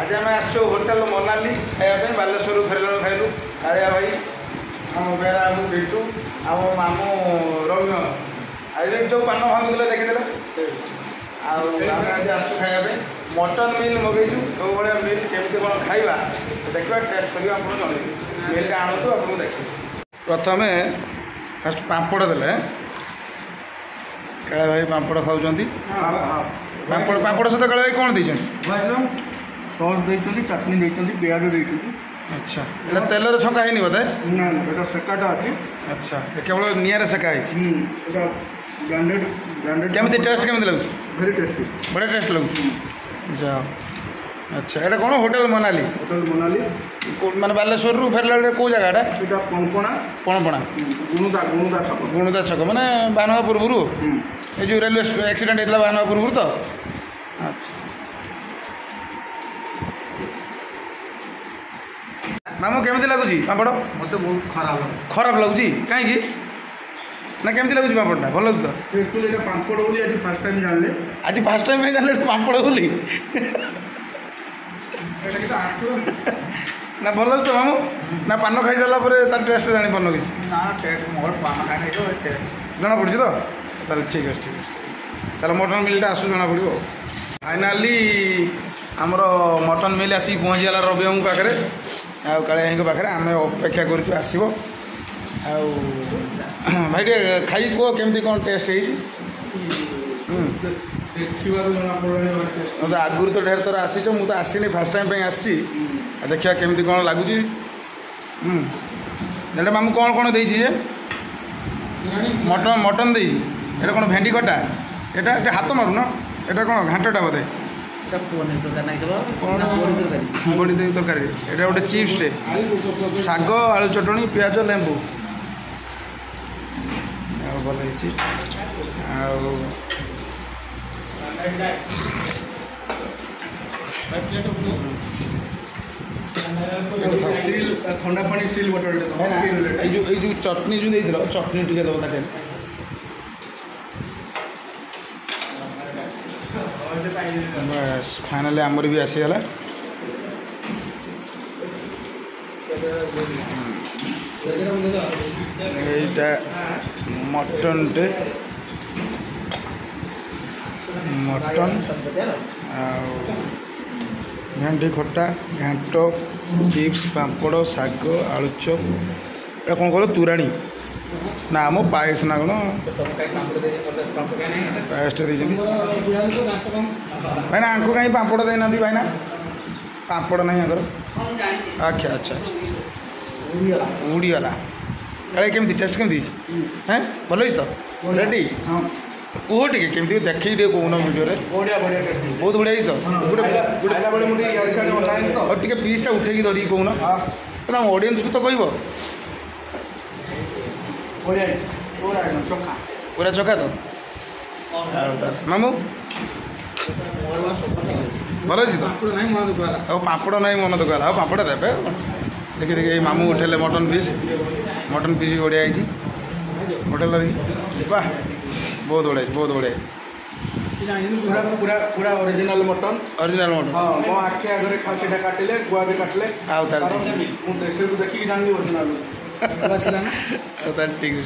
आज आम आसो होटेल मनाली खायापी बालेश्वर फेरला खाइलु कालिया भाई आम बेरा आम बिटू आम मामू रम्य आज जो पान भांगुले देखीदे आज आसु खायापी मटन मिल मगेचु जो भाया मिल केमती कौन खाइबा देखा टेस्ट करा आप जन मिलटा आणतु आपको देखिए प्रथम फास्ट पापड़ देले काला भाई पापड़ खाऊँ पापड़ पापड़ सहित काला भाई कौन देते सॉस देते चटनी देते प्याज देते अच्छा ये तेलर छका है बोधे ना ये सेकाटा अच्छी अच्छा केवल निआरे सेका है ब्रांडेड ब्रांडेड केमती टेस्ट केमती लगुच वेरी टेस्टी बड़ा टेस्ट लगुच जाओ अच्छा ये कौन होटेल मनाली माने बालेश्वर रु फेरला कौ जगह ये पणपणा पणपणा गुणुदा छक माने बानवा पूर्व ये जो रेलवे एक्सीडेंट होता बानवा पूर्व तो अच्छा मामू केमती लगुच पापड़ मत बहुत खराब लगुच कहीं ना केमती लगुच पापड़ा भल लगुच तो एक्चुअली ये पापड़ बोली आज फर्स्ट टाइम जानले आज फर्स्ट टाइम जानले पापड़ बोली ना भल लगुच तो मामू ना पान खाई सारा तार टेस्ट जानी पान किसी ना टेस्ट मोर पान खाने जो जना पड़ी तो ठीक है ताल मटन मिलटा आसू जना पड़ो फाइनाली आमर मटन मिल आसिक पहुँचीगला रवि बाबू पाखे कालिया भाई पाखे आम अपेक्षा कर भाई टे खाई कह केमती कौन टेस्ट है आगुरी तो ढेर थर आसी मुझे तो आसनी फास्ट टाइम आसी देखा केमती कौन लगुच मामू कौन कौन दे मटन मटन दे कौन भेंडी खटा यहाँ हाथ मारून यहाँ कौन घाटा बोधे बड़ी तरकारी यहाँ गोटे चिप्स टे शाग आलू चटनी पियाज लेंबू भल ठंडा पानी सिल बोतल जो चटनी जो देते चटनी टे दब ताटे बस फाइनाली आमर भी आसीगला এইটা মটনটে মটন ভেন্ডি খটা ঘাଣ୍ଟ চিপস পাম্পড় শাগ আলু চপ এটা কোন কর তুরাণী না মো পায়েস না কোন পায়েসটা দিয়েছেন ভাই না আঙ্কু কাହିଁ পাম্পড় ଦେଇନାହାନ୍ତି ଭାଇ ନା ପାମ୍ପଡ଼ ନାହିଁ ଆଙ୍କର ଆଚ୍ଛା ଆଚ୍ଛା ଉଡ଼ିଗଲା କାଳେ କେମିତି ଟେଷ୍ଟ କେମିତି ହେଁ ଭଲ ହେଇଛି ତ ରେଡ଼ି କୁହ ଟିକେ କେମିତି ଦେଖିକି ଟିକେ କହୁନ ଭିଡ଼ିଓରେ ବହୁତ ବଢ଼ିଆ ହେଇଛି ତ ଆଉ ଟିକେ ପିସ୍ଟା ଉଠେଇକି ଧରିକି କହୁନ ତମ ଅଡ଼ିଏନ୍ସକୁ ତ କହିବ ପୁରା ଚକା ତ ମାମୁ ଭଲ ଅଛି ତ ଆଉ ପାମ୍ପଡ଼ ନାହିଁ ମନ ଦୁଃଖ ହେଲା ଆଉ ପାମ୍ପଡ଼ ଦେବେ देखिए देखिए मामू उठेले मटन पीस भी बढ़िया है होटेल वाह बहुत बढ़िया पूरा पूरा पूरा ओरिजिनल मटन हाँ मो आखि आगे खासीटा काटिले गुआ भी काटिले आउ तार देखिए जानी ओरिजिनल ठीक है।